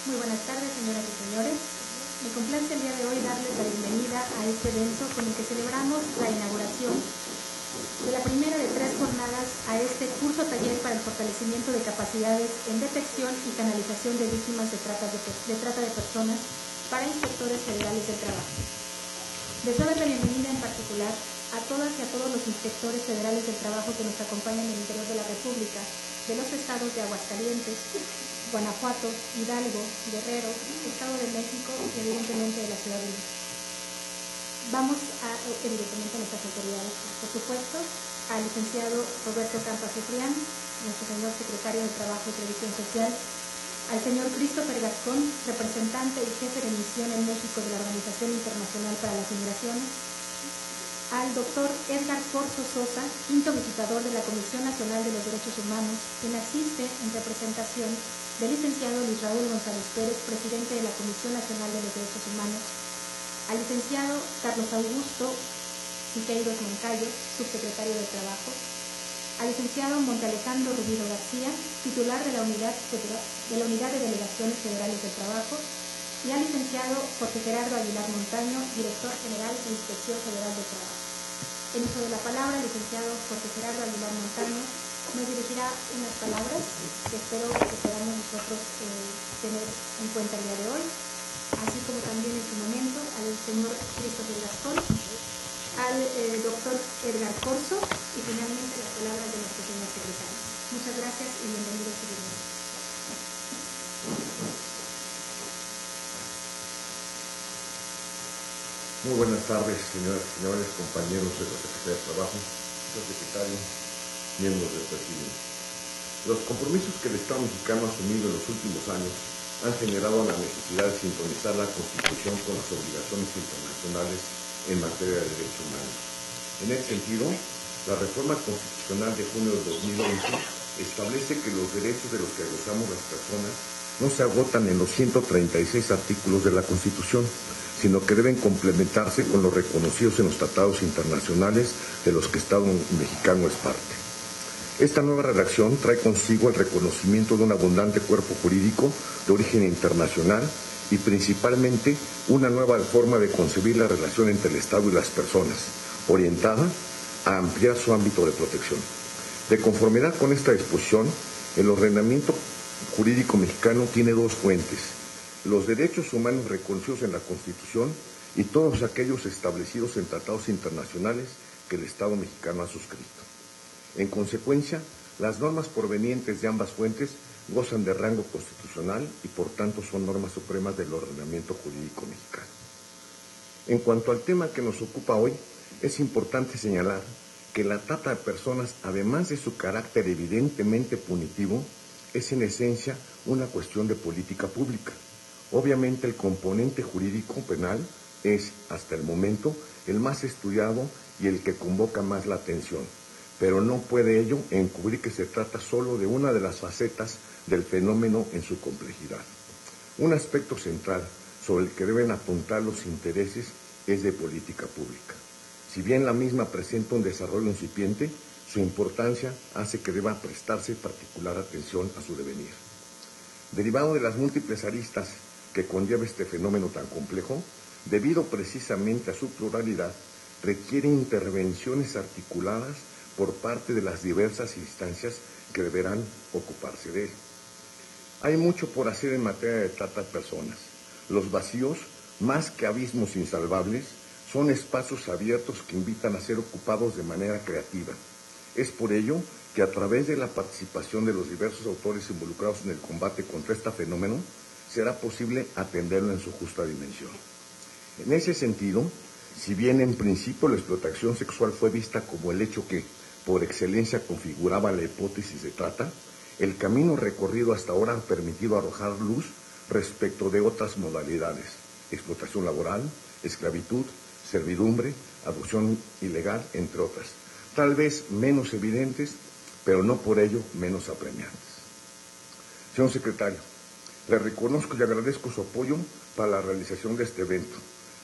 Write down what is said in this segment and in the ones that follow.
Muy buenas tardes, señoras y señores. Me complace el día de hoy darles la bienvenida a este evento con el que celebramos la inauguración de la primera de 3 jornadas a este curso taller para el fortalecimiento de capacidades en detección y canalización de víctimas de trata de personas para inspectores federales del trabajo. Les doy la bienvenida en particular a todas y a todos los inspectores federales del trabajo que nos acompañan en el interior de la República, de los estados de Aguascalientes, Guanajuato, Hidalgo, Guerrero, Estado de México y evidentemente de la Ciudad de México. Vamos a, evidentemente, a nuestras autoridades, por supuesto, al licenciado Roberto Campa Ciprián, nuestro señor secretario de Trabajo y Previsión Social, al señor Christopher Gascón, representante y jefe de misión en México de la Organización Internacional para las Migraciones, al doctor Edgar Corzo Sosa, quinto visitador de la Comisión Nacional de los Derechos Humanos, quien asiste en representación del licenciado Luis Raúl González Pérez, presidente de la Comisión Nacional de los Derechos Humanos, al licenciado Carlos Augusto Siqueiros Moncayo, subsecretario de Trabajo, al licenciado Montealejandro Rubido García, titular de la Unidad de Delegaciones Federales del Trabajo, y al licenciado Jorge Gerardo Aguilar Montaño, director general de Inspección Federal del Trabajo. En uso de la palabra, el licenciado Jorge Gerardo Aguilar Montaño nos dirigirá unas palabras que espero que podamos nosotros tener en cuenta el día de hoy, así como también en su momento al señor Christopher Gascón, al doctor Edgar Corzo y finalmente las palabras de nuestro señor secretario. Muchas gracias y bienvenidos y bienvenidos. Muy buenas tardes, señoras y señores, compañeros de la Secretaría de Trabajo, señor secretario, miembros del presidente. Los compromisos que el Estado mexicano ha asumido en los últimos años han generado la necesidad de sintonizar la Constitución con las obligaciones internacionales en materia de derechos humanos. En ese sentido, la reforma constitucional de junio de 2011 establece que los derechos de los que gozamos las personas no se agotan en los 136 artículos de la Constitución, sino que deben complementarse con los reconocidos en los tratados internacionales de los que el Estado mexicano es parte. Esta nueva redacción trae consigo el reconocimiento de un abundante cuerpo jurídico de origen internacional y principalmente una nueva forma de concebir la relación entre el Estado y las personas, orientada a ampliar su ámbito de protección. De conformidad con esta disposición, el ordenamiento jurídico mexicano tiene dos fuentes: los derechos humanos reconocidos en la Constitución y todos aquellos establecidos en tratados internacionales que el Estado mexicano ha suscrito. En consecuencia, las normas provenientes de ambas fuentes gozan de rango constitucional y por tanto son normas supremas del ordenamiento jurídico mexicano. En cuanto al tema que nos ocupa hoy, es importante señalar que la trata de personas, además de su carácter evidentemente punitivo, es en esencia una cuestión de política pública. Obviamente el componente jurídico penal es, hasta el momento, el más estudiado y el que convoca más la atención, pero no puede ello encubrir que se trata solo de una de las facetas del fenómeno en su complejidad. Un aspecto central sobre el que deben apuntar los intereses es de política pública. Si bien la misma presenta un desarrollo incipiente, su importancia hace que deba prestarse particular atención a su devenir. Derivado de las múltiples aristas que conlleva este fenómeno tan complejo, debido precisamente a su pluralidad, requiere intervenciones articuladas por parte de las diversas instancias que deberán ocuparse de él. Hay mucho por hacer en materia de trata de personas. Los vacíos, más que abismos insalvables, son espacios abiertos que invitan a ser ocupados de manera creativa. Es por ello que a través de la participación de los diversos autores involucrados en el combate contra este fenómeno, será posible atenderlo en su justa dimensión. En ese sentido, si bien en principio la explotación sexual fue vista como el hecho que, por excelencia, configuraba la hipótesis de trata, el camino recorrido hasta ahora ha permitido arrojar luz respecto de otras modalidades: explotación laboral, esclavitud, servidumbre, adopción ilegal, entre otras, tal vez menos evidentes, pero no por ello menos apremiantes. Señor secretario, le reconozco y agradezco su apoyo para la realización de este evento,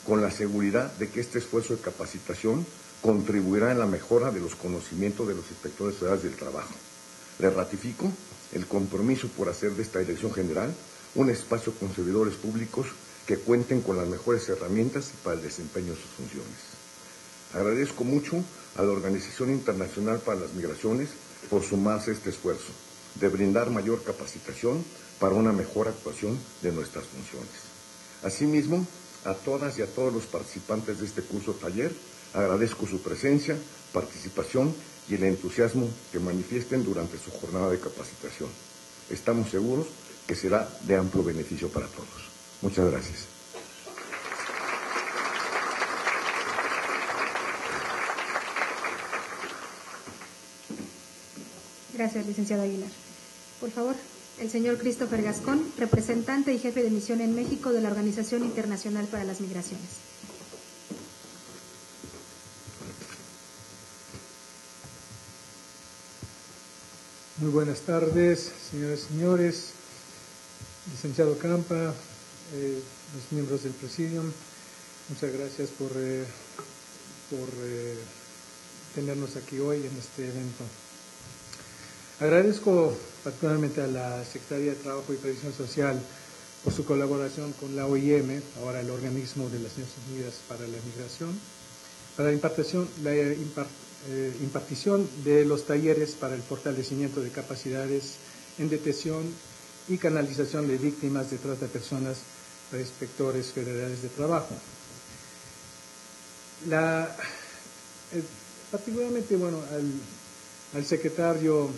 con la seguridad de que este esfuerzo de capacitación contribuirá en la mejora de los conocimientos de los inspectores federales del trabajo. Le ratifico el compromiso por hacer de esta Dirección General un espacio con servidores públicos que cuenten con las mejores herramientas para el desempeño de sus funciones. Agradezco mucho a la Organización Internacional para las Migraciones por sumarse a este esfuerzo de brindar mayor capacitación para una mejor actuación de nuestras funciones. Asimismo, a todas y a todos los participantes de este curso taller, agradezco su presencia, participación y el entusiasmo que manifiesten durante su jornada de capacitación. Estamos seguros que será de amplio beneficio para todos. Muchas gracias. Gracias, licenciado Aguilar. Por favor, el señor Christopher Gascón, representante y jefe de misión en México de la Organización Internacional para las Migraciones. Muy buenas tardes, señoras y señores, licenciado Campa, los miembros del Presidium. Muchas gracias por tenernos aquí hoy en este evento. Agradezco particularmente a la Secretaría de Trabajo y Previsión Social por su colaboración con la OIM, ahora el Organismo de las Naciones Unidas para la Migración, para la impartición de los talleres para el fortalecimiento de capacidades en detección y canalización de víctimas de trata de personas para inspectores federales de trabajo. Particularmente, bueno, al secretario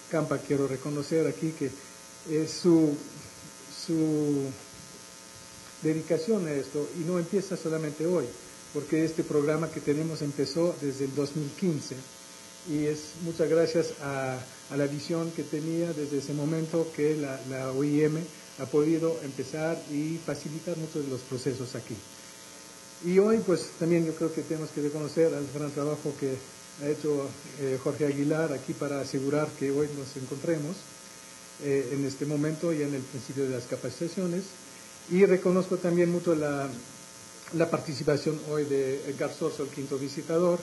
Campa quiero reconocer aquí que su dedicación a esto, y no empieza solamente hoy, porque este programa que tenemos empezó desde el 2015 y es muchas gracias a la visión que tenía desde ese momento que la OIM ha podido empezar y facilitar muchos de los procesos aquí. Y hoy pues también yo creo que tenemos que reconocer el gran trabajo que ha hecho Jorge Aguilar aquí para asegurar que hoy nos encontremos en este momento y en el principio de las capacitaciones. Y reconozco también mucho la participación hoy de Edgar Sorso, el quinto visitador,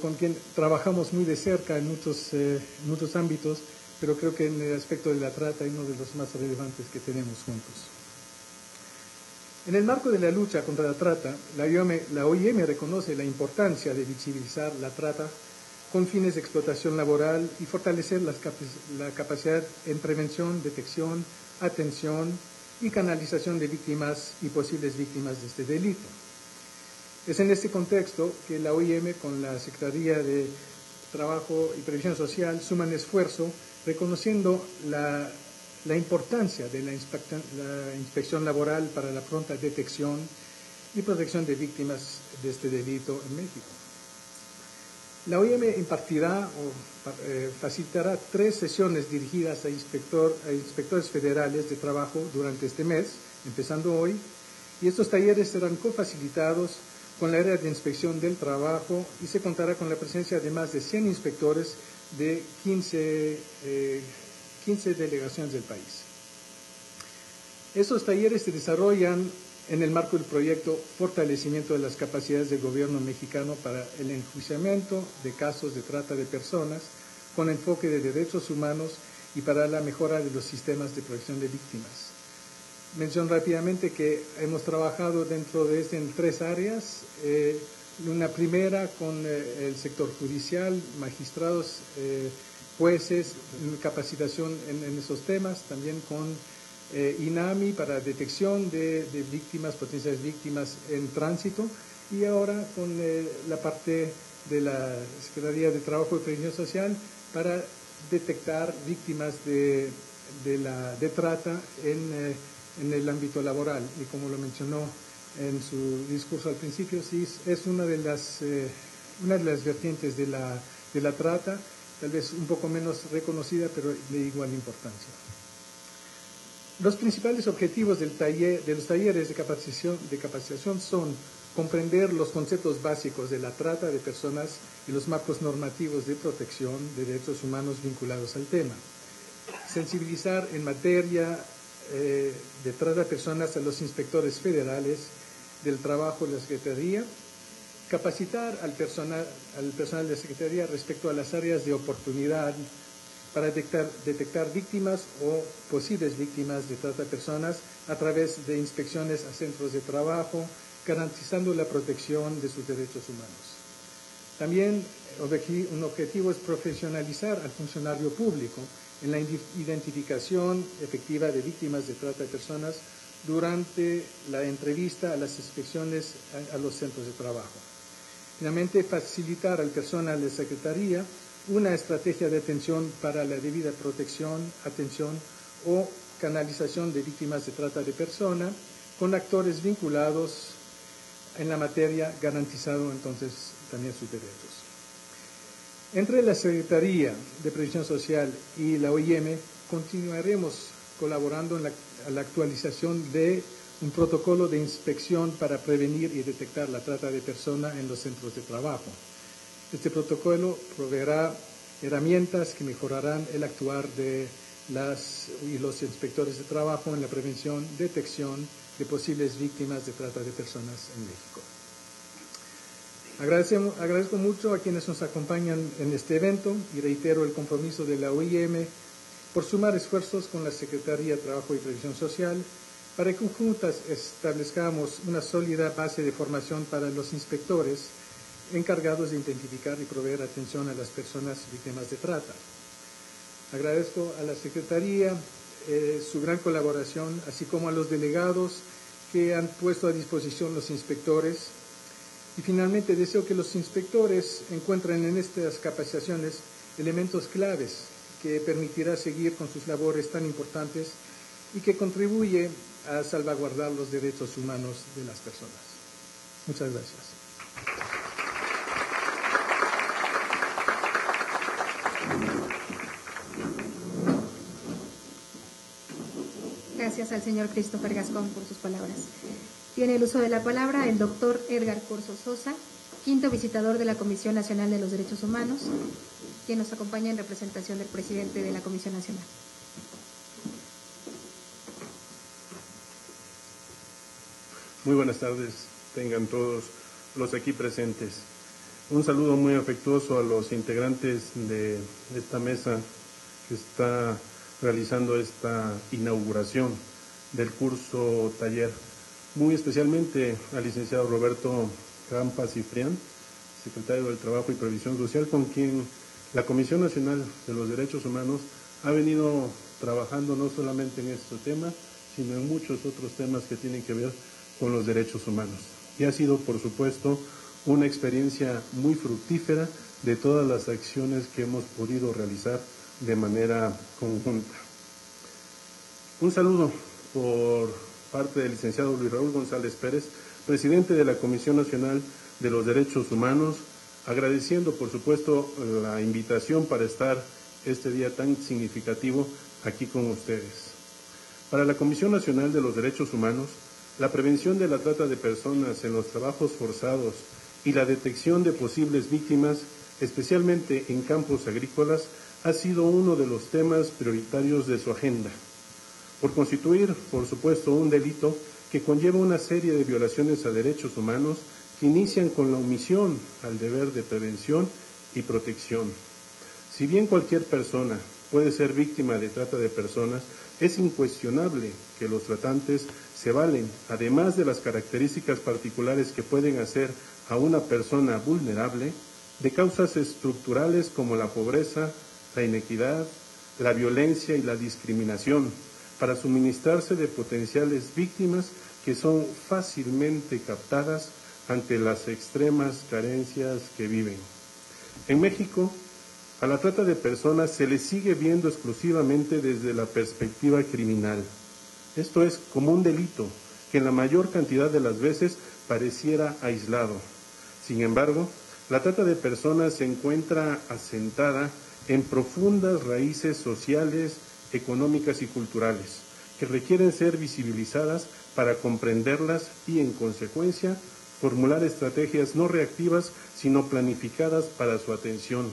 con quien trabajamos muy de cerca en muchos ámbitos, pero creo que en el aspecto de la trata es uno de los más relevantes que tenemos juntos. En el marco de la lucha contra la trata, la OIM reconoce la importancia de visibilizar la trata con fines de explotación laboral y fortalecer la capacidad en prevención, detección, atención y canalización de víctimas y posibles víctimas de este delito. Es en este contexto que la OIM con la Secretaría de Trabajo y Previsión Social suman esfuerzo reconociendo la importancia de la inspección laboral para la pronta detección y protección de víctimas de este delito en México. La OIM impartirá o facilitará 3 sesiones dirigidas a inspectores federales de trabajo durante este mes, empezando hoy, y estos talleres serán cofacilitados con la área de inspección del trabajo y se contará con la presencia de más de 100 inspectores de 15 delegaciones del país. Estos talleres se desarrollan en el marco del proyecto Fortalecimiento de las Capacidades del Gobierno Mexicano para el Enjuiciamiento de Casos de Trata de Personas con enfoque de derechos humanos y para la mejora de los sistemas de protección de víctimas. Menciono rápidamente que hemos trabajado dentro de este en 3 áreas. Una primera con el sector judicial, magistrados, jueces, capacitación en esos temas, también con INAMI para detección de víctimas, potenciales víctimas en tránsito, y ahora con la parte de la Secretaría de Trabajo y Previsión Social para detectar víctimas de trata en el ámbito laboral. Y como lo mencionó en su discurso al principio, sí es una de las vertientes de la trata, tal vez un poco menos reconocida, pero de igual importancia. Los principales objetivos de los talleres de capacitación son comprender los conceptos básicos de la trata de personas y los marcos normativos de protección de derechos humanos vinculados al tema, sensibilizar en materia de trata de personas a los inspectores federales del trabajo de la Secretaría, capacitar al personal de la Secretaría respecto a las áreas de oportunidad para detectar víctimas o posibles víctimas de trata de personas a través de inspecciones a centros de trabajo, garantizando la protección de sus derechos humanos. También un objetivo es profesionalizar al funcionario público en la identificación efectiva de víctimas de trata de personas durante la entrevista a las inspecciones a los centros de trabajo. Finalmente, facilitar al personal de Secretaría una estrategia de atención para la debida protección, atención o canalización de víctimas de trata de persona con actores vinculados en la materia, garantizado entonces también sus derechos. Entre la Secretaría de Previsión Social y la OIM continuaremos colaborando en la actualización de un protocolo de inspección para prevenir y detectar la trata de personas en los centros de trabajo. Este protocolo proveerá herramientas que mejorarán el actuar de los inspectores de trabajo en la prevención, detección de posibles víctimas de trata de personas en México. Agradezco mucho a quienes nos acompañan en este evento y reitero el compromiso de la OIM por sumar esfuerzos con la Secretaría de Trabajo y Previsión Social para que juntas establezcamos una sólida base de formación para los inspectores encargados de identificar y proveer atención a las personas víctimas de trata. Agradezco a la Secretaría su gran colaboración, así como a los delegados que han puesto a disposición los inspectores. Y finalmente deseo que los inspectores encuentren en estas capacitaciones elementos claves que permitirá seguir con sus labores tan importantes y que contribuye a salvaguardar los derechos humanos de las personas. Muchas gracias. Gracias al señor Christopher Gascón por sus palabras. Tiene el uso de la palabra el doctor Edgar Corzo Sosa, quinto visitador de la Comisión Nacional de los Derechos Humanos, quien nos acompaña en representación del presidente de la Comisión Nacional. Muy buenas tardes, tengan todos los aquí presentes. Un saludo muy afectuoso a los integrantes de esta mesa que está realizando esta inauguración del curso taller. Muy especialmente al licenciado Roberto Campa Cifrián, secretario del Trabajo y Previsión Social, con quien la Comisión Nacional de los Derechos Humanos ha venido trabajando no solamente en este tema, sino en muchos otros temas que tienen que ver con los derechos humanos. Y ha sido, por supuesto, una experiencia muy fructífera de todas las acciones que hemos podido realizar de manera conjunta. Un saludo por parte del licenciado Luis Raúl González Pérez, presidente de la Comisión Nacional de los Derechos Humanos, agradeciendo, por supuesto, la invitación para estar este día tan significativo aquí con ustedes. Para la Comisión Nacional de los Derechos Humanos, la prevención de la trata de personas en los trabajos forzados y la detección de posibles víctimas, especialmente en campos agrícolas, ha sido uno de los temas prioritarios de su agenda, por constituir, por supuesto, un delito que conlleva una serie de violaciones a derechos humanos que inician con la omisión al deber de prevención y protección. Si bien cualquier persona puede ser víctima de trata de personas, es incuestionable que los tratantes se valen, además de las características particulares que pueden hacer a una persona vulnerable, de causas estructurales como la pobreza, la inequidad, la violencia y la discriminación, para suministrarse de potenciales víctimas que son fácilmente captadas ante las extremas carencias que viven. En México, a la trata de personas se le sigue viendo exclusivamente desde la perspectiva criminal. Esto es como un delito que en la mayor cantidad de las veces pareciera aislado. Sin embargo, la trata de personas se encuentra asentada en profundas raíces sociales, económicas y culturales, que requieren ser visibilizadas para comprenderlas y, en consecuencia, formular estrategias no reactivas, sino planificadas para su atención.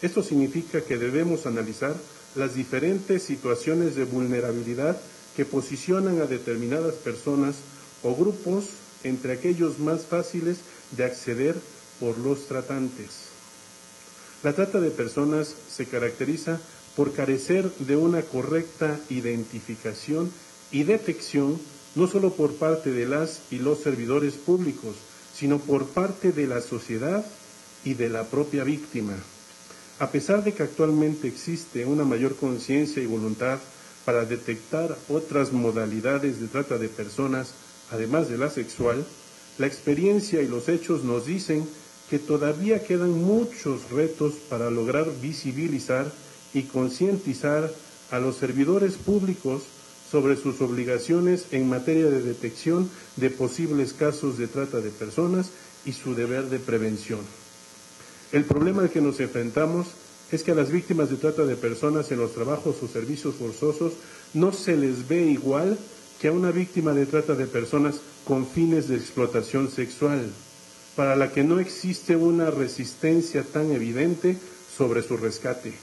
Esto significa que debemos analizar las diferentes situaciones de vulnerabilidad que posicionan a determinadas personas o grupos entre aquellos más fáciles de acceder por los tratantes. La trata de personas se caracteriza por carecer de una correcta identificación y detección, no solo por parte de las y los servidores públicos, sino por parte de la sociedad y de la propia víctima. A pesar de que actualmente existe una mayor conciencia y voluntad para detectar otras modalidades de trata de personas, además de la sexual, la experiencia y los hechos nos dicen que todavía quedan muchos retos para lograr visibilizar y concientizar a los servidores públicos sobre sus obligaciones en materia de detección de posibles casos de trata de personas y su deber de prevención. El problema al que nos enfrentamos es que a las víctimas de trata de personas en los trabajos o servicios forzosos no se les ve igual que a una víctima de trata de personas con fines de explotación sexual, para la que no existe una resistencia tan evidente sobre su rescate.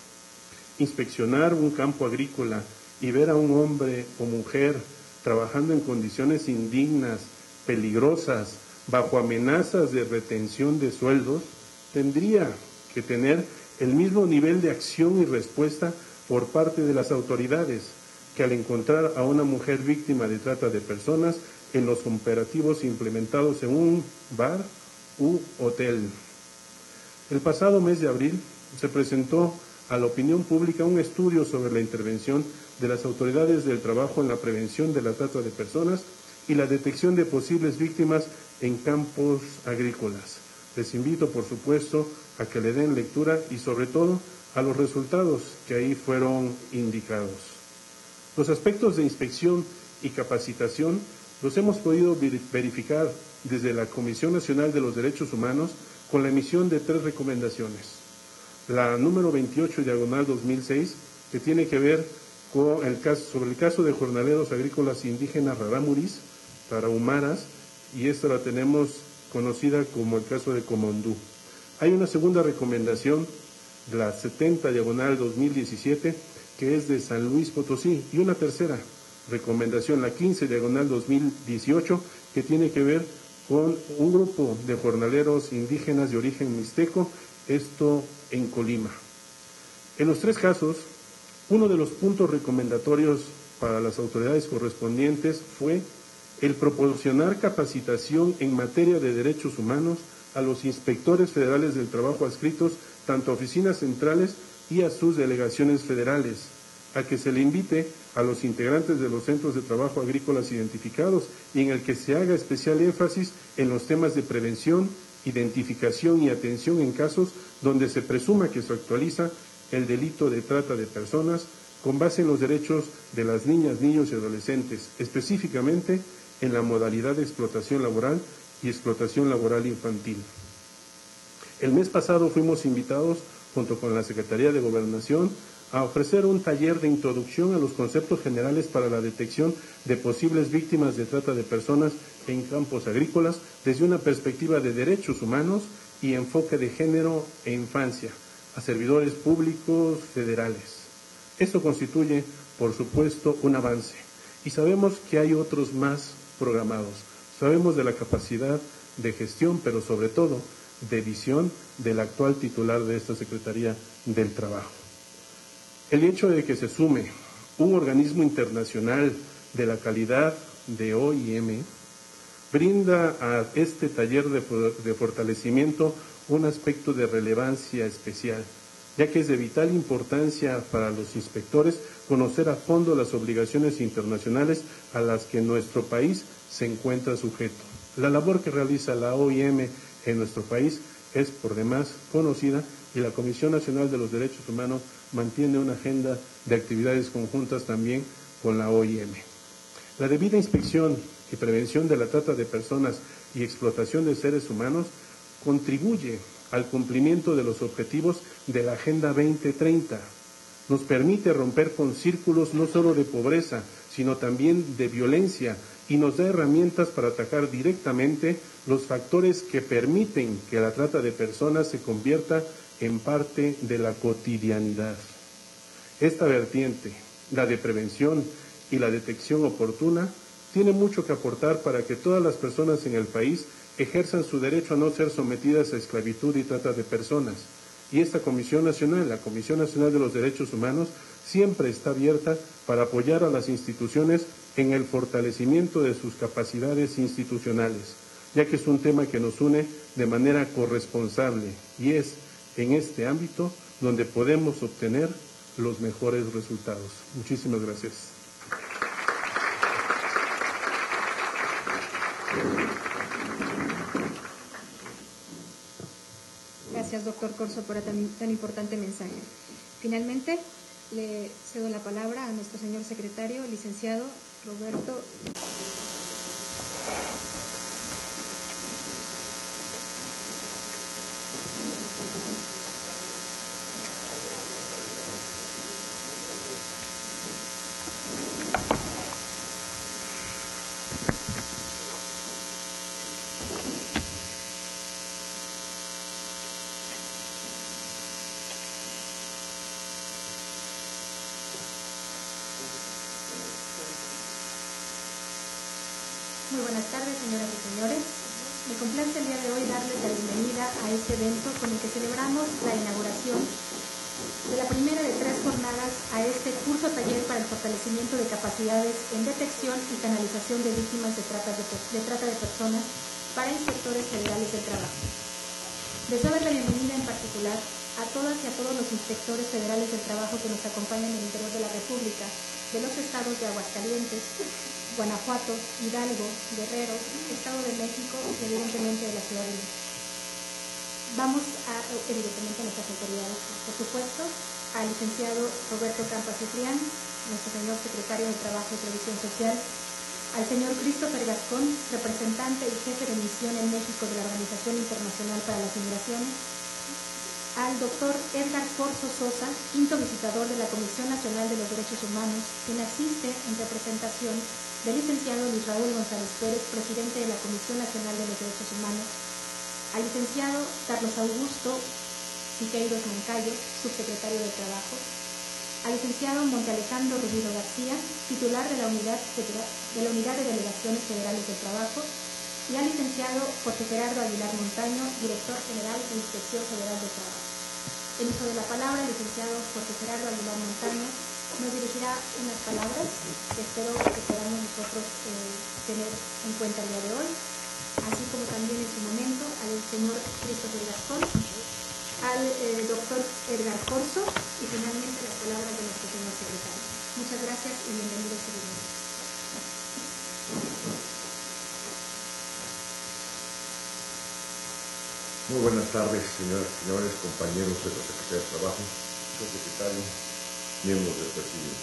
Inspeccionar un campo agrícola y ver a un hombre o mujer trabajando en condiciones indignas, peligrosas, bajo amenazas de retención de sueldos, tendría que tener el mismo nivel de acción y respuesta por parte de las autoridades que al encontrar a una mujer víctima de trata de personas en los operativos implementados en un bar u hotel. El pasado mes de abril se presentó a la opinión pública un estudio sobre la intervención de las autoridades del trabajo en la prevención de la trata de personas y la detección de posibles víctimas en campos agrícolas. Les invito, por supuesto, a que le den lectura y, sobre todo, a los resultados que ahí fueron indicados. Los aspectos de inspección y capacitación los hemos podido verificar desde la Comisión Nacional de los Derechos Humanos con la emisión de 3 recomendaciones. La número 28/2006, que tiene que ver con sobre el caso de jornaleros agrícolas indígenas raramuris, tarahumaras, y esta la tenemos conocida como el caso de Comondú. Hay una segunda recomendación, la 70/2017, que es de San Luis Potosí, y una tercera recomendación, la 15/2018, que tiene que ver con un grupo de jornaleros indígenas de origen mixteco, esto en Colima. En los 3 casos, uno de los puntos recomendatorios para las autoridades correspondientes fue el proporcionar capacitación en materia de derechos humanos a los inspectores federales del trabajo adscritos tanto a oficinas centrales y a sus delegaciones federales, a que se le invite a los integrantes de los centros de trabajo agrícolas identificados y en el que se haga especial énfasis en los temas de prevención, identificación y atención en casos donde se presuma que se actualiza el delito de trata de personas con base en los derechos de las niñas, niños y adolescentes, específicamente en la modalidad de explotación laboral y explotación laboral infantil. El mes pasado fuimos invitados, junto con la Secretaría de Gobernación, a ofrecer un taller de introducción a los conceptos generales para la detección de posibles víctimas de trata de personas en campos agrícolas desde una perspectiva de derechos humanos y enfoque de género e infancia a servidores públicos federales. Esto constituye, por supuesto, un avance y sabemos que hay otros más programados. Sabemos de la capacidad de gestión, pero sobre todo de visión del actual titular de esta Secretaría del Trabajo. El hecho de que se sume un organismo internacional de la calidad de OIM brinda a este taller de fortalecimiento un aspecto de relevancia especial, ya que es de vital importancia para los inspectores conocer a fondo las obligaciones internacionales a las que nuestro país se encuentra sujeto. La labor que realiza la OIM en nuestro país es por demás conocida y la Comisión Nacional de los Derechos Humanos mantiene una agenda de actividades conjuntas también con la OIM. La debida inspección y prevención de la trata de personas y explotación de seres humanos contribuye al cumplimiento de los objetivos de la Agenda 2030. Nos permite romper con círculos no solo de pobreza, sino también de violencia y nos da herramientas para atacar directamente los factores que permiten que la trata de personas se convierta en parte de la cotidianidad. Esta vertiente, la de prevención y la detección oportuna, tiene mucho que aportar para que todas las personas en el país ejerzan su derecho a no ser sometidas a esclavitud y trata de personas, Y esta Comisión Nacional, la Comisión Nacional de los Derechos Humanos, siempre está abierta para apoyar a las instituciones en el fortalecimiento de sus capacidades institucionales, ya que es un tema que nos une de manera corresponsable y es en este ámbito donde podemos obtener los mejores resultados. Muchísimas gracias. Gracias, doctor Corso, por tan importante mensaje. Finalmente, le cedo la palabra a nuestro señor secretario, licenciado Roberto. Muy buenas tardes, señoras y señores. Me complace el día de hoy darles la bienvenida a este evento con el que celebramos la inauguración de la primera de 3 jornadas a este curso taller para el fortalecimiento de capacidades en detección y canalización de víctimas de trata de personas para inspectores federales del trabajo. Deseo dar la bienvenida en particular a todas y a todos los inspectores federales del trabajo que nos acompañan en el interior de la República, de los estados de Aguascalientes, Guanajuato, Hidalgo, Guerrero, Estado de México y evidentemente de la Ciudad de México. Vamos a, evidentemente, a nuestras autoridades, por supuesto, al licenciado Roberto Campa Ciprián, nuestro señor secretario de Trabajo y Previsión Social, al señor Christopher Gascón, representante y jefe de misión en México de la Organización Internacional para las Migraciones, al doctor Edgar Corso Sosa, quinto visitador de la Comisión Nacional de los Derechos Humanos, quien asiste en representación del licenciado Luis Raúl González Pérez, presidente de la Comisión Nacional de los Derechos Humanos, al licenciado Carlos Augusto Siqueiros Moncayo, subsecretario de Trabajo, al licenciado Montealejandro Rubido García, titular de la Unidad de Delegaciones Federales del Trabajo, y al licenciado Jorge Gerardo Aguilar Montaño, director general de Inspección Federal del Trabajo. En uso de la palabra, el licenciado Jorge Gerardo Aguilar Montaño nos dirigirá unas palabras que espero que podamos nosotros tener en cuenta el día de hoy, así como también en su momento al señor Christopher Gascón, al doctor Edgar Corso y finalmente las palabras de nuestro señor secretario. Muchas gracias y bienvenidos y bienvenidos. Muy buenas tardes, señoras y señores, compañeros de la Secretaría de Trabajo, señor secretario, miembros del presidio.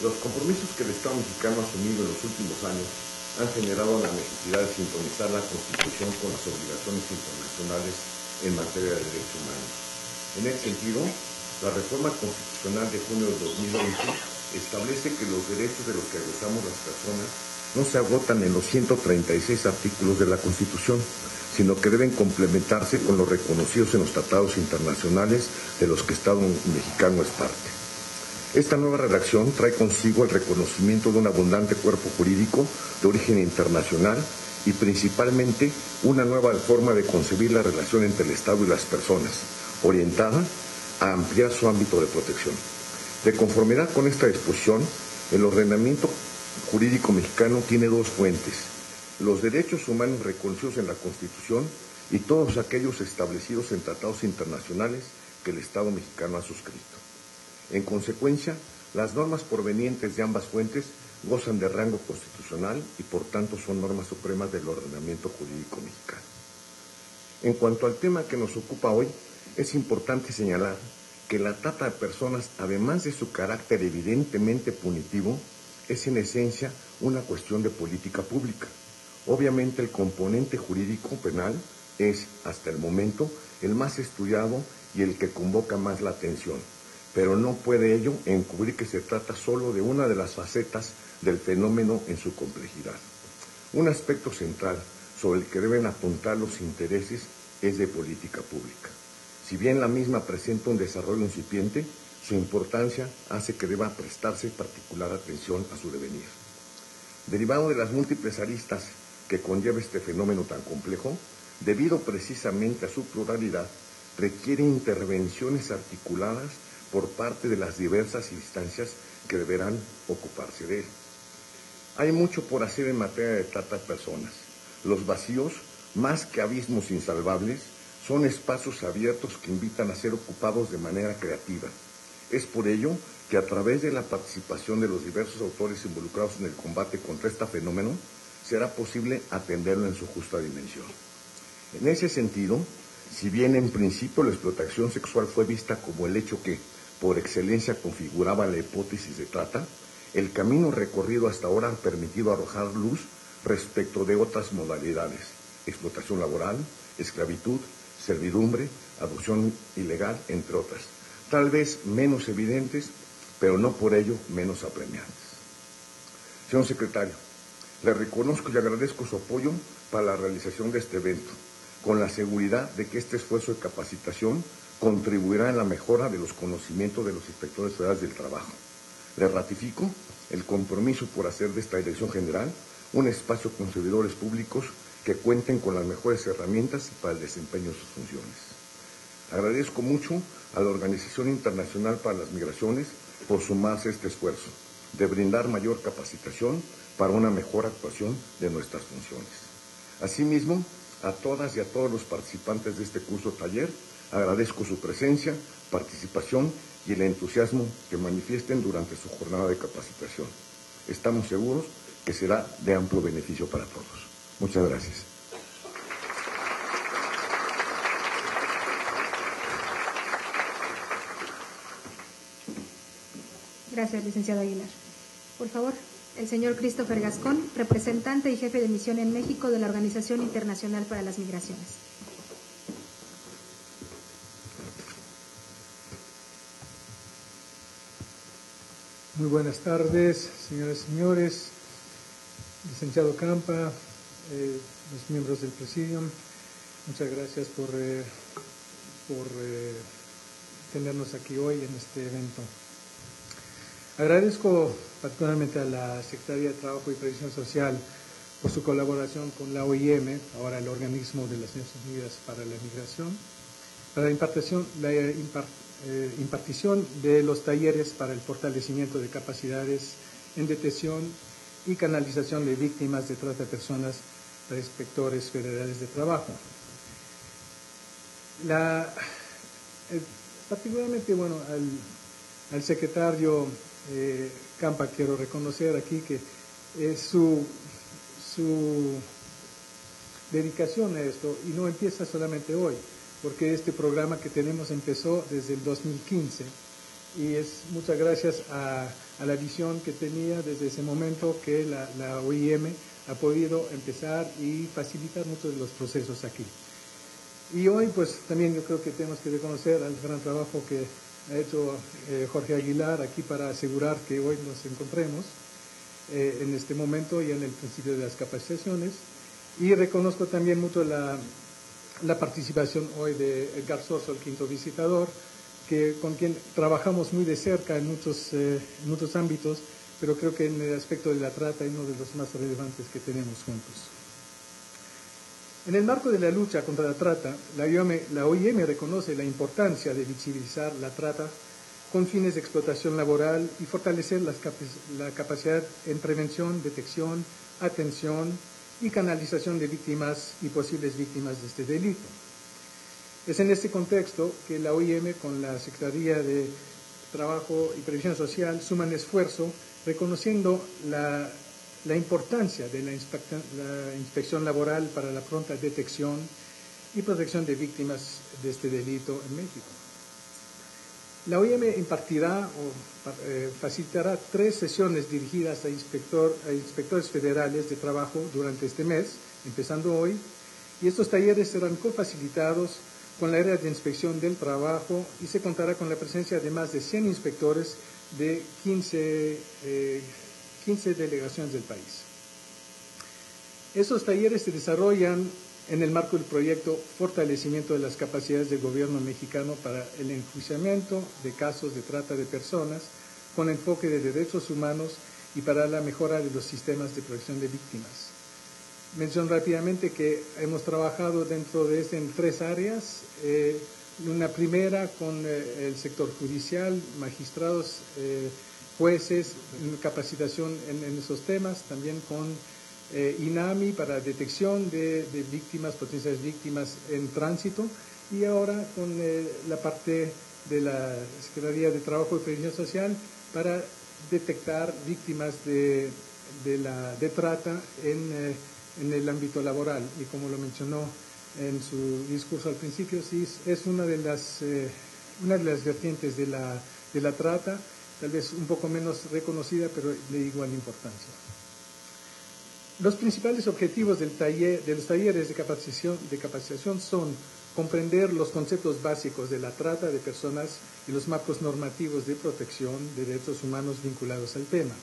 Los compromisos que el Estado mexicano ha asumido en los últimos años han generado la necesidad de sintonizar la Constitución con las obligaciones internacionales en materia de derechos humanos. En ese sentido, la reforma constitucional de junio de 2020 establece que los derechos de los que gozamos las personas no se agotan en los 136 artículos de la Constitución, sino que deben complementarse con los reconocidos en los tratados internacionales de los que el Estado mexicano es parte. Esta nueva redacción trae consigo el reconocimiento de un abundante cuerpo jurídico de origen internacional y principalmente una nueva forma de concebir la relación entre el Estado y las personas, orientada a ampliar su ámbito de protección. De conformidad con esta disposición, el ordenamiento jurídico mexicano tiene 2 fuentes: los derechos humanos reconocidos en la Constitución y todos aquellos establecidos en tratados internacionales que el Estado mexicano ha suscrito. En consecuencia, las normas provenientes de ambas fuentes gozan de rango constitucional y por tanto son normas supremas del ordenamiento jurídico mexicano. En cuanto al tema que nos ocupa hoy, es importante señalar que la trata de personas, además de su carácter evidentemente punitivo, es en esencia una cuestión de política pública. Obviamente el componente jurídico penal es, hasta el momento, el más estudiado y el que convoca más la atención, pero no puede ello encubrir que se trata solo de una de las facetas del fenómeno en su complejidad. Un aspecto central sobre el que deben apuntar los intereses es de política pública. Si bien la misma presenta un desarrollo incipiente, su importancia hace que deba prestarse particular atención a su devenir. Derivado de las múltiples aristas que conlleva este fenómeno tan complejo, debido precisamente a su pluralidad, requiere intervenciones articuladas por parte de las diversas instancias que deberán ocuparse de él. Hay mucho por hacer en materia de trata de personas. Los vacíos, más que abismos insalvables, son espacios abiertos que invitan a ser ocupados de manera creativa. Es por ello que a través de la participación de los diversos autores involucrados en el combate contra este fenómeno, será posible atenderlo en su justa dimensión. En ese sentido, si bien en principio la explotación sexual fue vista como el hecho que, por excelencia, configuraba la hipótesis de trata, el camino recorrido hasta ahora ha permitido arrojar luz respecto de otras modalidades: explotación laboral, esclavitud, servidumbre, adopción ilegal, entre otras, tal vez menos evidentes, pero no por ello menos apremiantes. Señor secretario, le reconozco y agradezco su apoyo para la realización de este evento, con la seguridad de que este esfuerzo de capacitación contribuirá en la mejora de los conocimientos de los inspectores federales del trabajo. Le ratifico el compromiso por hacer de esta Dirección General un espacio con servidores públicos que cuenten con las mejores herramientas para el desempeño de sus funciones. Agradezco mucho a la Organización Internacional para las Migraciones por sumarse a este esfuerzo de brindar mayor capacitación para una mejor actuación de nuestras funciones. Asimismo, a todas y a todos los participantes de este curso taller, agradezco su presencia, participación y el entusiasmo que manifiesten durante su jornada de capacitación. Estamos seguros que será de amplio beneficio para todos. Muchas gracias. Gracias, licenciado Aguilar. Por favor, el señor Christopher Gascón, representante y jefe de misión en México de la Organización Internacional para las Migraciones. Muy buenas tardes, señoras y señores, licenciado Campa, los miembros del Presidium. Muchas gracias por tenernos aquí hoy en este evento. Agradezco particularmente a la Secretaría de Trabajo y Previsión Social por su colaboración con la OIM, ahora el Organismo de las Naciones Unidas para la Migración, para la impartición de los talleres para el fortalecimiento de capacidades en detección y canalización de víctimas de trata de personas para inspectores federales de trabajo. Particularmente, al secretario Campa quiero reconocer aquí que su dedicación a esto, y no empieza solamente hoy, porque este programa que tenemos empezó desde el 2015 y es muchas gracias a la visión que tenía desde ese momento que la OIM ha podido empezar y facilitar muchos de los procesos aquí. Y hoy pues también yo creo que tenemos que reconocer el gran trabajo que ha hecho Jorge Aguilar aquí para asegurar que hoy nos encontremos en este momento y en el principio de las capacitaciones. Y reconozco también mucho la participación hoy de Edgar Soso, el quinto visitador, con quien trabajamos muy de cerca en muchos ámbitos, pero creo que en el aspecto de la trata es uno de los más relevantes que tenemos juntos. En el marco de la lucha contra la trata, la OIM reconoce la importancia de visibilizar la trata con fines de explotación laboral y fortalecer la capacidad en prevención, detección, atención y canalización de víctimas y posibles víctimas de este delito. Es en este contexto que la OIM con la Secretaría de Trabajo y Previsión Social suman esfuerzo reconociendo la importancia de la inspección laboral para la pronta detección y protección de víctimas de este delito en México. La OIM impartirá o facilitará 3 sesiones dirigidas a inspectores federales de trabajo durante este mes, empezando hoy, y estos talleres serán cofacilitados con la área de inspección del trabajo y se contará con la presencia de más de 100 inspectores de 15 delegaciones del país. Estos talleres se desarrollan en el marco del proyecto Fortalecimiento de las Capacidades del Gobierno Mexicano para el Enjuiciamiento de Casos de Trata de Personas con enfoque de derechos humanos y para la mejora de los sistemas de protección de víctimas. Menciono rápidamente que hemos trabajado dentro de en 3 áreas. Una primera con el sector judicial, magistrados, jueces, capacitación en esos temas, también con INAMI para detección de víctimas, potenciales víctimas en tránsito, y ahora con la parte de la Secretaría de Trabajo y Previsión Social para detectar víctimas de trata en el ámbito laboral. Y como lo mencionó en su discurso al principio, sí es una de las vertientes de la trata, tal vez un poco menos reconocida, pero de igual importancia. Los principales objetivos de los talleres de capacitación son comprender los conceptos básicos de la trata de personas y los marcos normativos de protección de derechos humanos vinculados al tema.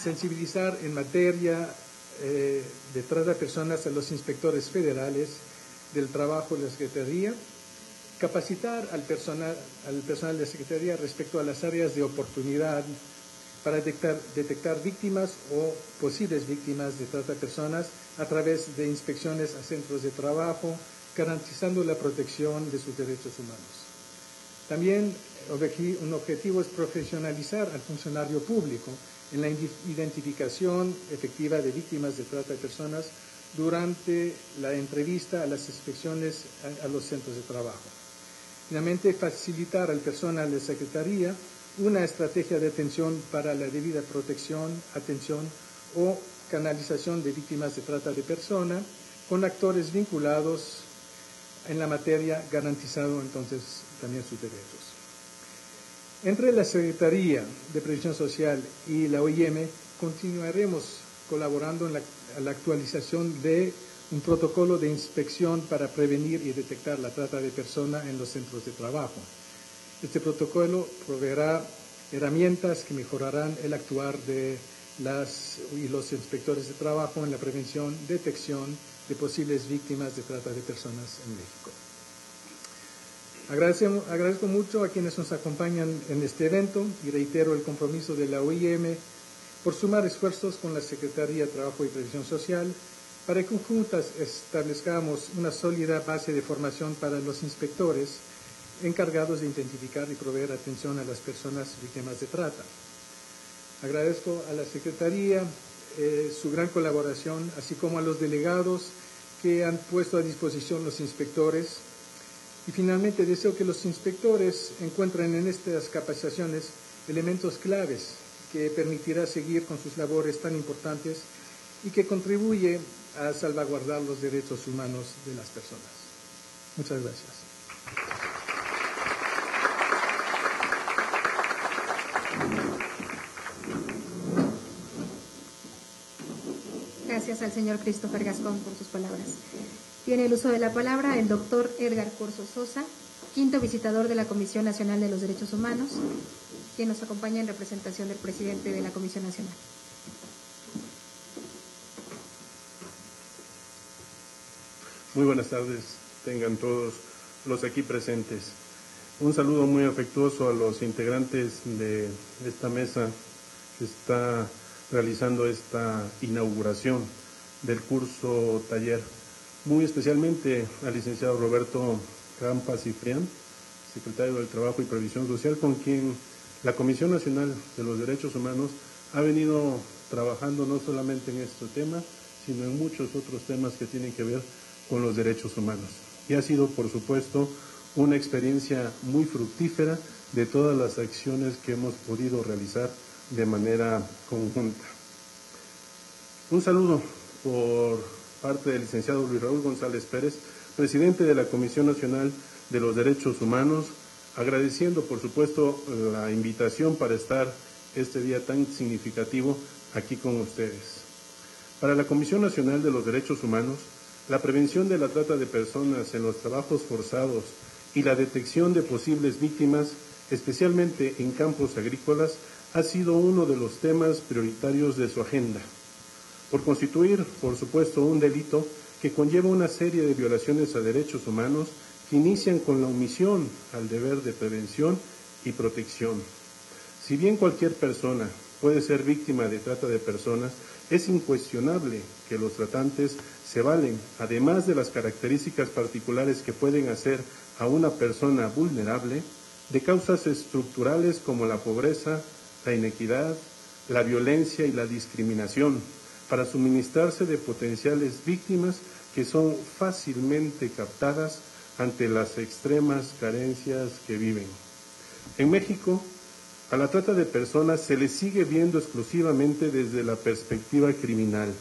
Sensibilizar en materia de trata de personas a los inspectores federales del trabajo de la Secretaría, capacitar al personal de la Secretaría respecto a las áreas de oportunidad para detectar víctimas o posibles víctimas de trata de personas a través de inspecciones a centros de trabajo, garantizando la protección de sus derechos humanos. También un objetivo es profesionalizar al funcionario público en la identificación efectiva de víctimas de trata de personas durante la entrevista a las inspecciones a los centros de trabajo. Finalmente, facilitar al personal de Secretaría una estrategia de atención para la debida protección, atención o canalización de víctimas de trata de persona con actores vinculados en la materia, garantizando entonces también sus derechos. Entre la Secretaría de Previsión Social y la OIM continuaremos colaborando en la actualización de un protocolo de inspección para prevenir y detectar la trata de personas en los centros de trabajo. Este protocolo proveerá herramientas que mejorarán el actuar de los inspectores de trabajo en la prevención, detección de posibles víctimas de trata de personas en México. Agradezco mucho a quienes nos acompañan en este evento y reitero el compromiso de la OIM por sumar esfuerzos con la Secretaría de Trabajo y Previsión Social para que juntas establezcamos una sólida base de formación para los inspectores encargados de identificar y proveer atención a las personas víctimas de trata. Agradezco a la Secretaría su gran colaboración, así como a los delegados que han puesto a disposición los inspectores. Y finalmente deseo que los inspectores encuentren en estas capacitaciones elementos claves que permitirá seguir con sus labores tan importantes y que contribuye a salvaguardar los derechos humanos de las personas. Muchas gracias. Gracias al señor Christopher Gascón por sus palabras. Tiene el uso de la palabra el doctor Edgar Corzo Sosa, quinto visitador de la Comisión Nacional de los Derechos Humanos, quien nos acompaña en representación del presidente de la Comisión Nacional. Muy buenas tardes, tengan todos los aquí presentes. Un saludo muy afectuoso a los integrantes de esta mesa que está realizando esta inauguración del curso taller, muy especialmente al licenciado Roberto Campa Cifrián, secretario del Trabajo y Previsión Social, con quien la Comisión Nacional de los Derechos Humanos ha venido trabajando no solamente en este tema, sino en muchos otros temas que tienen que ver con los derechos humanos. Y ha sido, por supuesto, una experiencia muy fructífera de todas las acciones que hemos podido realizar de manera conjunta. Un saludo por parte del licenciado Luis Raúl González Pérez, presidente de la Comisión Nacional de los Derechos Humanos, agradeciendo, por supuesto, la invitación para estar este día tan significativo aquí con ustedes. Para la Comisión Nacional de los Derechos Humanos, la prevención de la trata de personas en los trabajos forzados y la detección de posibles víctimas, especialmente en campos agrícolas, ha sido uno de los temas prioritarios de su agenda, por constituir, por supuesto, un delito que conlleva una serie de violaciones a derechos humanos que inician con la omisión al deber de prevención y protección. Si bien cualquier persona puede ser víctima de trata de personas, es incuestionable que los tratantes se valen, además de las características particulares que pueden hacer a una persona vulnerable de causas estructurales como la pobreza, la inequidad, la violencia y la discriminación, para suministrarse de potenciales víctimas que son fácilmente captadas ante las extremas carencias que viven. En México, a la trata de personas se le sigue viendo exclusivamente desde la perspectiva criminal.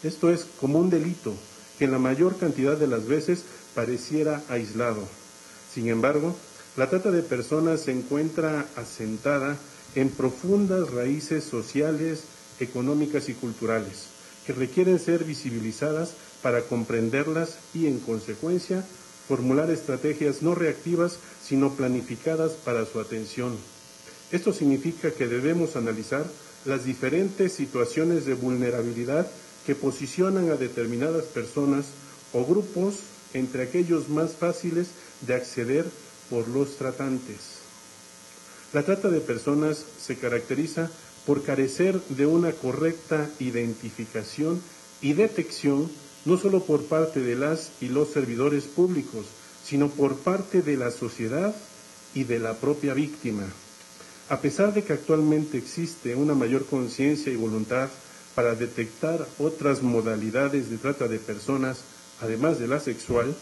Esto es como un delito que en la mayor cantidad de las veces pareciera aislado. Sin embargo, la trata de personas se encuentra asentada en profundas raíces sociales, económicas y culturales, que requieren ser visibilizadas para comprenderlas y, en consecuencia, formular estrategias no reactivas, sino planificadas para su atención. Esto significa que debemos analizar las diferentes situaciones de vulnerabilidad que posicionan a determinadas personas o grupos entre aquellos más fáciles de acceder por los tratantes. La trata de personas se caracteriza por carecer de una correcta identificación y detección, no solo por parte de las y los servidores públicos, sino por parte de la sociedad y de la propia víctima. A pesar de que actualmente existe una mayor conciencia y voluntad para detectar otras modalidades de trata de personas, además de la sexual,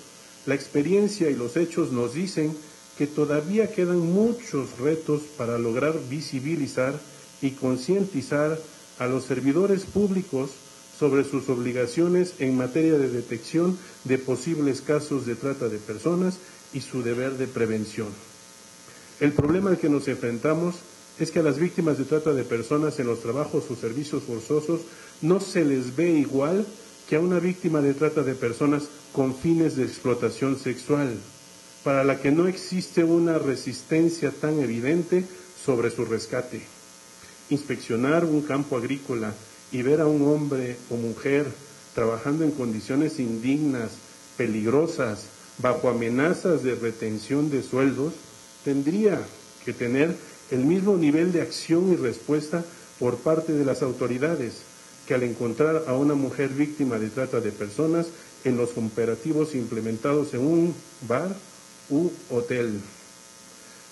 la experiencia y los hechos nos dicen que todavía quedan muchos retos para lograr visibilizar y concientizar a los servidores públicos sobre sus obligaciones en materia de detección de posibles casos de trata de personas y su deber de prevención. El problema al que nos enfrentamos es que a las víctimas de trata de personas en los trabajos o servicios forzosos no se les ve igual que a una víctima de trata de personas con fines de explotación sexual, para la que no existe una resistencia tan evidente sobre su rescate. Inspeccionar un campo agrícola y ver a un hombre o mujer trabajando en condiciones indignas, peligrosas, bajo amenazas de retención de sueldos, tendría que tener el mismo nivel de acción y respuesta por parte de las autoridades que al encontrar a una mujer víctima de trata de personas en los operativos implementados en un bar u hotel.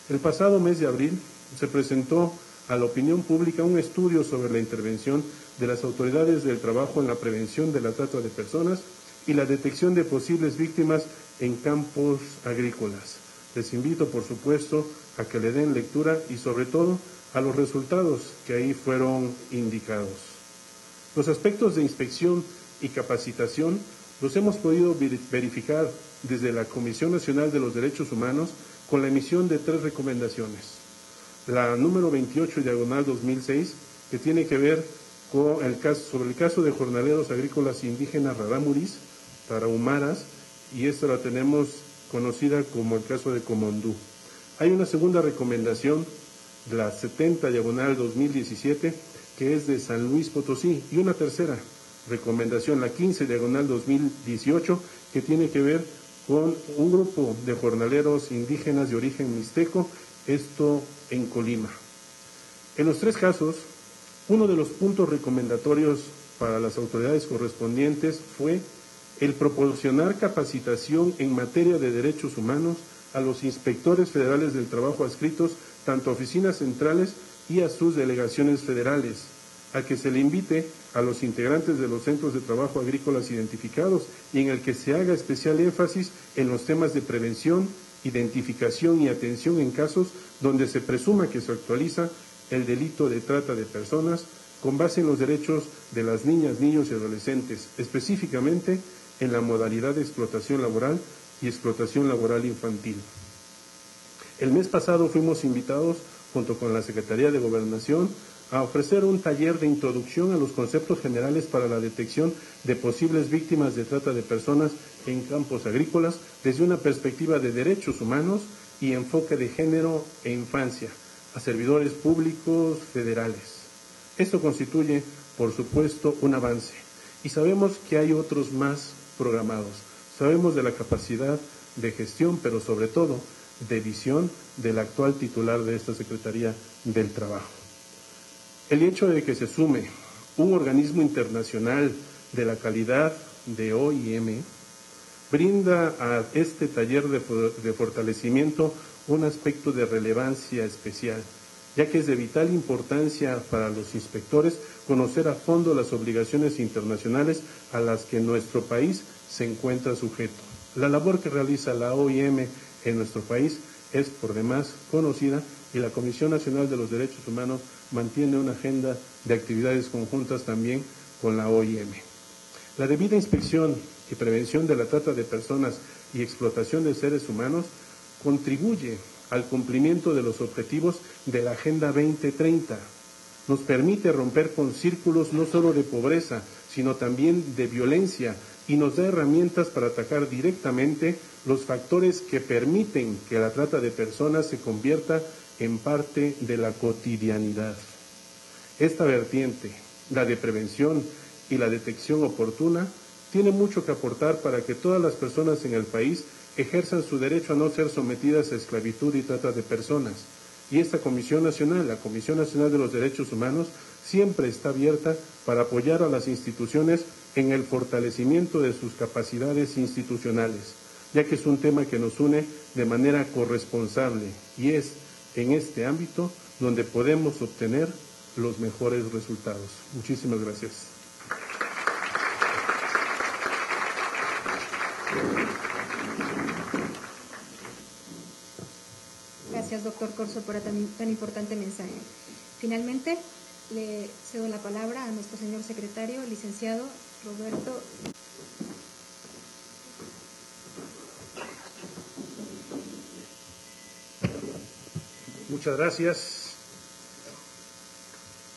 El pasado mes de abril se presentó a la opinión pública un estudio sobre la intervención de las autoridades del trabajo en la prevención de la trata de personas y la detección de posibles víctimas en campos agrícolas. Les invito, por supuesto, a que le den lectura y, sobre todo, a los resultados que ahí fueron indicados. Los aspectos de inspección y capacitación los hemos podido verificar desde la Comisión Nacional de los Derechos Humanos con la emisión de 3 recomendaciones. La número 28/2006, que tiene que ver con sobre el caso de jornaleros agrícolas indígenas rarámuris, tarahumaras, y esta la tenemos conocida como el caso de Comondú. Hay una segunda recomendación, la 70/2017, que es de San Luis Potosí, y una tercera recomendación, la 15/2018, que tiene que ver con un grupo de jornaleros indígenas de origen mixteco, esto en Colima. En los 3 casos, uno de los puntos recomendatorios para las autoridades correspondientes fue el proporcionar capacitación en materia de derechos humanos a los inspectores federales del trabajo adscritos tanto a oficinas centrales y a sus delegaciones federales, a que se le invite a los integrantes de los centros de trabajo agrícolas identificados y en el que se haga especial énfasis en los temas de prevención, identificación y atención en casos donde se presuma que se actualiza el delito de trata de personas con base en los derechos de las niñas, niños y adolescentes, específicamente en la modalidad de explotación laboral y explotación laboral infantil. El mes pasado fuimos invitados, junto con la Secretaría de Gobernación, a ofrecer un taller de introducción a los conceptos generales para la detección de posibles víctimas de trata de personas en campos agrícolas desde una perspectiva de derechos humanos y enfoque de género e infancia a servidores públicos federales. Esto constituye, por supuesto, un avance y sabemos que hay otros más programados. Sabemos de la capacidad de gestión, pero sobre todo de visión del actual titular de esta Secretaría del Trabajo. El hecho de que se sume un organismo internacional de la calidad de OIM brinda a este taller de fortalecimiento un aspecto de relevancia especial, ya que es de vital importancia para los inspectores conocer a fondo las obligaciones internacionales a las que nuestro país se encuentra sujeto. La labor que realiza la OIM en nuestro país es por demás conocida y la Comisión Nacional de los Derechos Humanos mantiene una agenda de actividades conjuntas también con la OIM. La debida inspección y prevención de la trata de personas y explotación de seres humanos contribuye al cumplimiento de los objetivos de la Agenda 2030. Nos permite romper con círculos no solo de pobreza, sino también de violencia, y nos da herramientas para atacar directamente los factores que permiten que la trata de personas se convierta en parte de la cotidianidad. Esta vertiente, la de prevención y la detección oportuna, tiene mucho que aportar para que todas las personas en el país ejerzan su derecho a no ser sometidas a esclavitud y trata de personas. Y esta Comisión Nacional, la Comisión Nacional de los Derechos Humanos, siempre está abierta para apoyar a las instituciones en el fortalecimiento de sus capacidades institucionales, ya que es un tema que nos une de manera corresponsable y es en este ámbito donde podemos obtener los mejores resultados. Muchísimas gracias. Gracias, doctor Corso, por tan importante mensaje. Finalmente, le cedo la palabra a nuestro señor secretario, licenciado Roberto. Muchas gracias.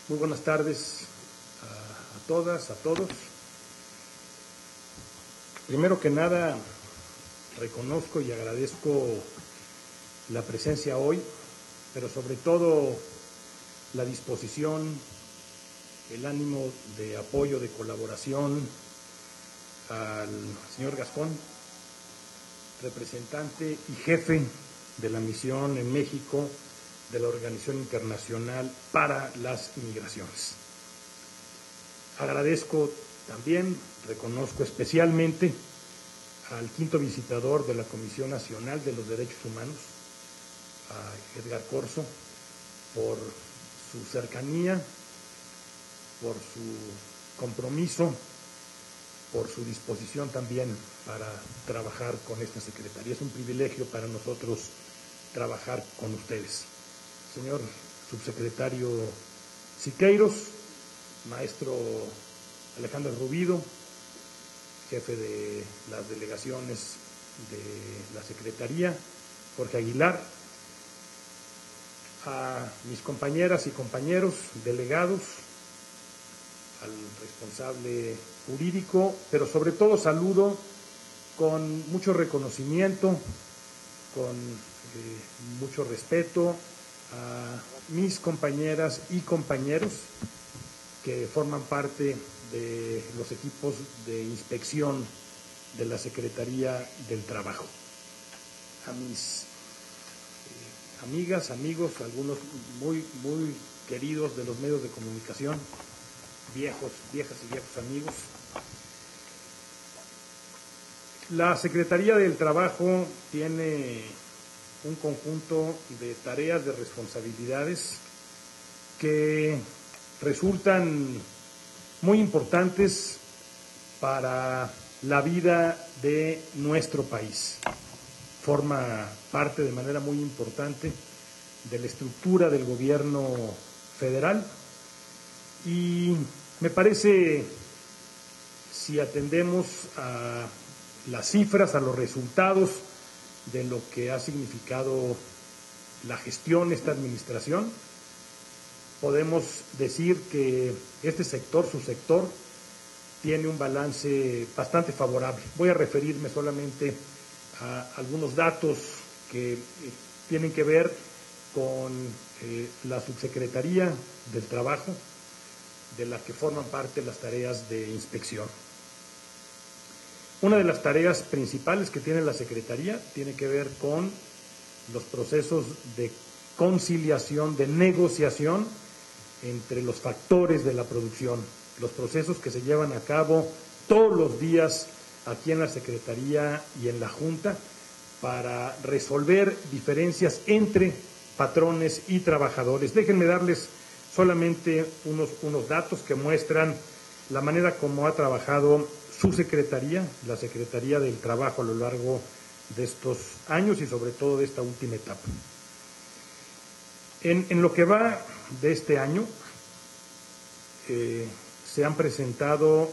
Muy buenas tardes a todas, a todos. Primero que nada, reconozco y agradezco la presencia hoy, pero sobre todo la disposición, el ánimo de apoyo, de colaboración al señor Gascón, representante y jefe de la misión en México de la Organización Internacional para las Migraciones. Agradezco también, reconozco especialmente al quinto visitador de la Comisión Nacional de los Derechos Humanos, a Edgar Corso, por su cercanía, por su compromiso, por su disposición también para trabajar con esta Secretaría. Es un privilegio para nosotros trabajar con ustedes. Señor subsecretario Siqueiros, maestro Alejandro Rubido, jefe de las delegaciones de la Secretaría, Jorge Aguilar, a mis compañeras y compañeros delegados, al responsable jurídico, pero sobre todo saludo con mucho reconocimiento, con mucho respeto a mis compañeras y compañeros que forman parte de los equipos de inspección de la Secretaría del Trabajo, a mis amigas, amigos, algunos muy queridos de los medios de comunicación, viejas y viejos amigos. La Secretaría del Trabajo tiene un conjunto de tareas, de responsabilidades que resultan muy importantes para la vida de nuestro país. Forma parte de manera muy importante de la estructura del gobierno federal y me parece, si atendemos a las cifras, a los resultados de lo que ha significado la gestión, esta administración, podemos decir que este sector, su sector, tiene un balance bastante favorable. Voy a referirme solamente a algunos datos que tienen que ver con la Subsecretaría del Trabajo, de la que forman parte las tareas de inspección. Una de las tareas principales que tiene la Secretaría tiene que ver con los procesos de conciliación, de negociación entre los factores de la producción, los procesos que se llevan a cabo todos los días aquí en la Secretaría y en la Junta para resolver diferencias entre patrones y trabajadores. Déjenme darles solamente unos datos que muestran la manera como ha trabajado su Secretaría, la Secretaría del Trabajo, a lo largo de estos años y sobre todo de esta última etapa. En lo que va de este año, se han presentado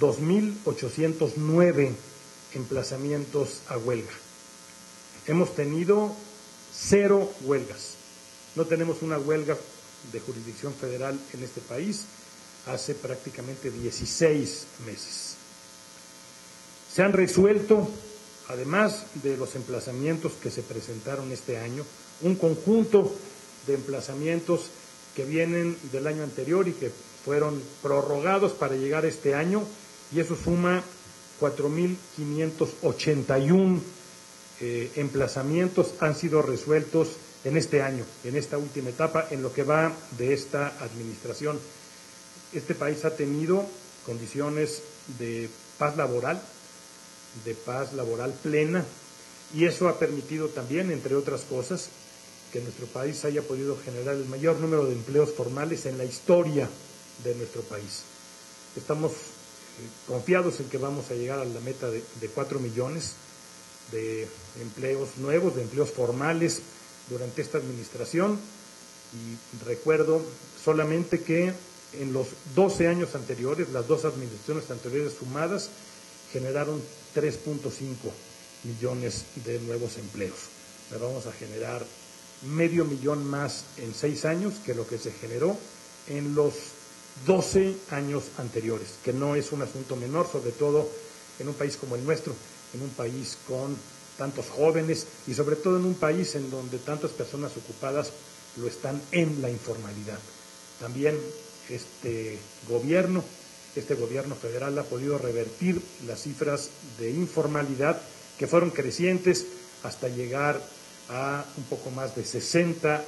2.809 emplazamientos a huelga. Hemos tenido 0 huelgas. No tenemos una huelga de jurisdicción federal en este país hace prácticamente 16 meses. Se han resuelto, además de los emplazamientos que se presentaron este año, un conjunto de emplazamientos que vienen del año anterior y que fueron prorrogados para llegar a este año, y eso suma 4.581 emplazamientos han sido resueltos en este año, en esta última etapa, en lo que va de esta administración. Este país ha tenido condiciones de paz laboral plena, y eso ha permitido también, entre otras cosas, que nuestro país haya podido generar el mayor número de empleos formales en la historia de nuestro país. Estamos confiados en que vamos a llegar a la meta de 4 millones de empleos nuevos, de empleos formales durante esta administración, y recuerdo solamente que en los 12 años anteriores, las 2 administraciones anteriores sumadas, generaron 3.5 millones de nuevos empleos. Ahora vamos a generar 500,000 más en 6 años que lo que se generó en los 12 años anteriores, que no es un asunto menor, sobre todo en un país como el nuestro, en un país con tantos jóvenes y sobre todo en un país en donde tantas personas ocupadas lo están en la informalidad. También este gobierno federal ha podido revertir las cifras de informalidad que fueron crecientes hasta llegar a un poco más de 60%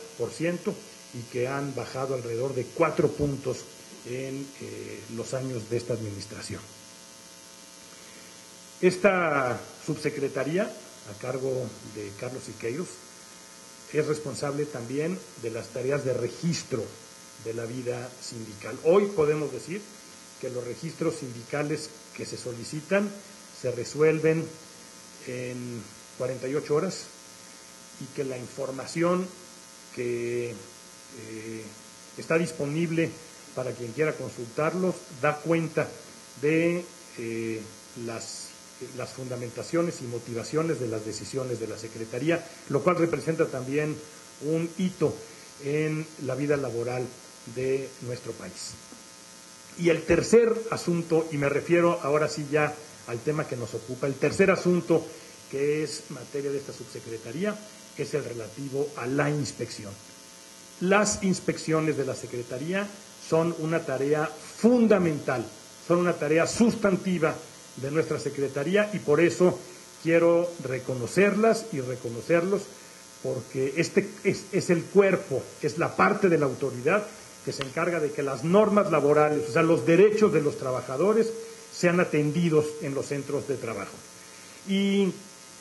y que han bajado alrededor de 4 puntos en los años de esta administración. Esta subsecretaría, a cargo de Carlos Siqueiros, es responsable también de las tareas de registro de la vida sindical. Hoy podemos decir que los registros sindicales que se solicitan se resuelven en 48 horas y que la información que está disponible para quien quiera consultarlos da cuenta de las fundamentaciones y motivaciones de las decisiones de la Secretaría, lo cual representa también un hito en la vida laboral de nuestro país. Y el tercer asunto, y me refiero ahora sí ya al tema que nos ocupa, el tercer asunto que es materia de esta subsecretaría es el relativo a la inspección. Las inspecciones de la Secretaría son una tarea fundamental, son una tarea sustantiva de nuestra Secretaría, y por eso quiero reconocerlas y reconocerlos, porque este es el cuerpo, es la parte de la autoridad que se encarga de que las normas laborales, o sea, los derechos de los trabajadores, sean atendidos en los centros de trabajo. Y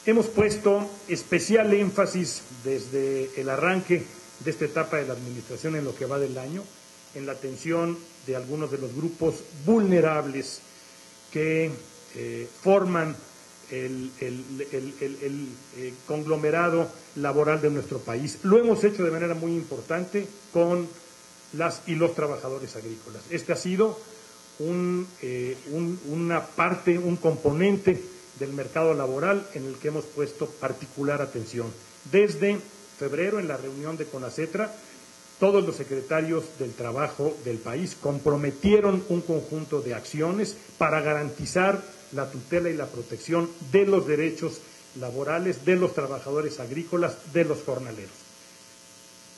hemos puesto especial énfasis desde el arranque de esta etapa de la administración en lo que va del año, en la atención de algunos de los grupos vulnerables que forman el conglomerado laboral de nuestro país. Lo hemos hecho de manera muy importante con las y los trabajadores agrícolas. Este ha sido una parte, un componente del mercado laboral en el que hemos puesto particular atención. Desde febrero, en la reunión de CONACETRA, todos los secretarios del trabajo del país comprometieron un conjunto de acciones para garantizar la tutela y la protección de los derechos laborales de los trabajadores agrícolas, de los jornaleros.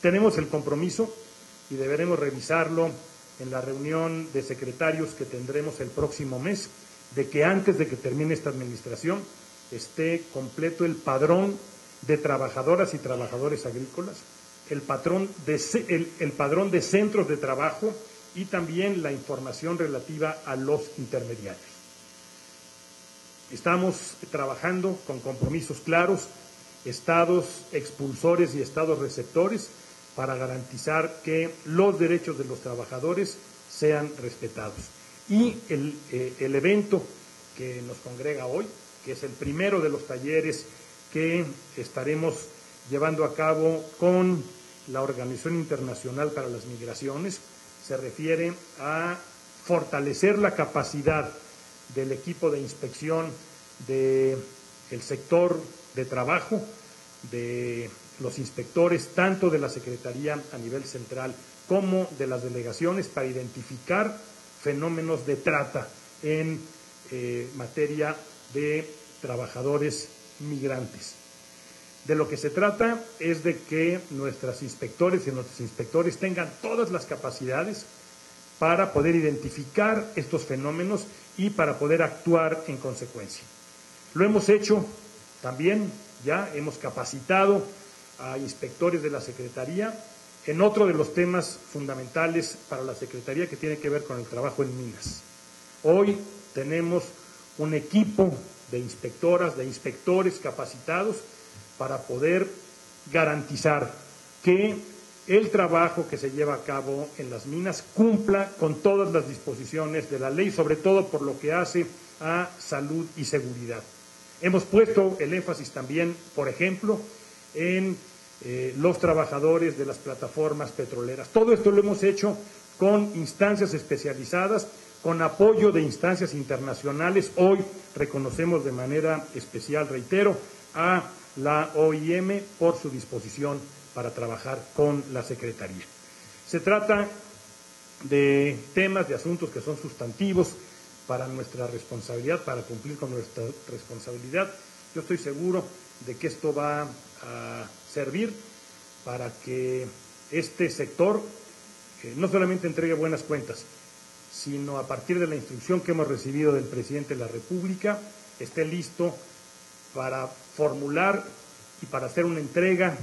Tenemos el compromiso, y deberemos revisarlo en la reunión de secretarios que tendremos el próximo mes, de que antes de que termine esta administración esté completo el padrón de trabajadoras y trabajadores agrícolas, el padrón de centros de trabajo y también la información relativa a los intermediarios. Estamos trabajando con compromisos claros, estados expulsores y estados receptores, para garantizar que los derechos de los trabajadores sean respetados. Y el evento que nos congrega hoy, que es el primero de los talleres que estaremos llevando a cabo con la Organización Internacional para las Migraciones, se refiere a fortalecer la capacidad del equipo de inspección del sector de trabajo, de los inspectores, tanto de la Secretaría a nivel central como de las delegaciones, para identificar fenómenos de trata en materia de trabajadores migrantes. De lo que se trata es de que nuestras inspectores y nuestros inspectores tengan todas las capacidades para poder identificar estos fenómenos y para poder actuar en consecuencia. Lo hemos hecho también, ya hemos capacitado a inspectores de la Secretaría en otro de los temas fundamentales para la Secretaría, que tiene que ver con el trabajo en minas. Hoy tenemos un equipo de inspectoras, de inspectores capacitados para poder garantizar que el trabajo que se lleva a cabo en las minas cumpla con todas las disposiciones de la ley, sobre todo por lo que hace a salud y seguridad. Hemos puesto el énfasis también, por ejemplo, en los trabajadores de las plataformas petroleras. Todo esto lo hemos hecho con instancias especializadas, con apoyo de instancias internacionales. Hoy reconocemos de manera especial, reitero, a la OIM por su disposición para trabajar con la Secretaría. Se trata de temas, de asuntos que son sustantivos para nuestra responsabilidad, para cumplir con nuestra responsabilidad. Yo estoy seguro de que esto va a servir para que este sector no solamente entregue buenas cuentas, sino a partir de la instrucción que hemos recibido del presidente de la República, esté listo para formular y para hacer una entrega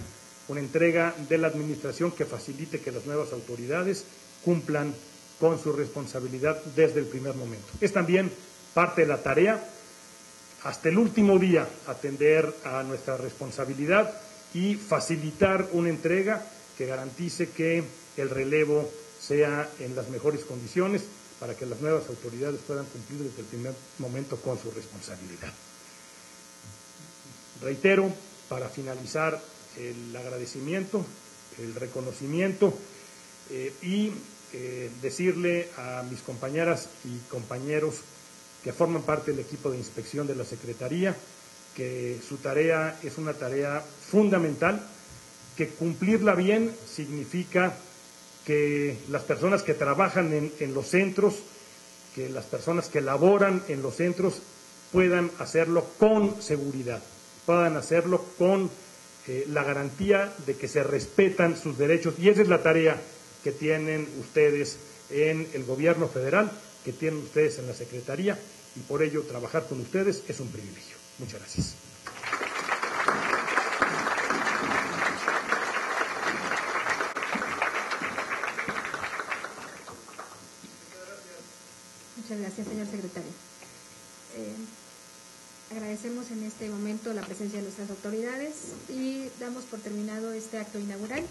de la Administración que facilite que las nuevas autoridades cumplan con su responsabilidad desde el primer momento. Es también parte de la tarea, hasta el último día, atender a nuestra responsabilidad y facilitar una entrega que garantice que el relevo sea en las mejores condiciones para que las nuevas autoridades puedan cumplir desde el primer momento con su responsabilidad. Reitero, para finalizar, el agradecimiento, el reconocimiento y decirle a mis compañeras y compañeros que forman parte del equipo de inspección de la Secretaría que su tarea es una tarea fundamental, que cumplirla bien significa que las personas que trabajan en los centros, que las personas que laboran en los centros puedan hacerlo con seguridad, puedan hacerlo con la garantía de que se respetan sus derechos, y esa es la tarea que tienen ustedes en el Gobierno federal, que tienen ustedes en la Secretaría, y por ello trabajar con ustedes es un privilegio. Muchas gracias. Muchas gracias, señor secretario. Agradecemos en este momento la presencia de nuestras autoridades y damos por terminado este acto inaugural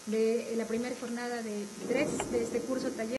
de la primera jornada de 3 de este curso taller.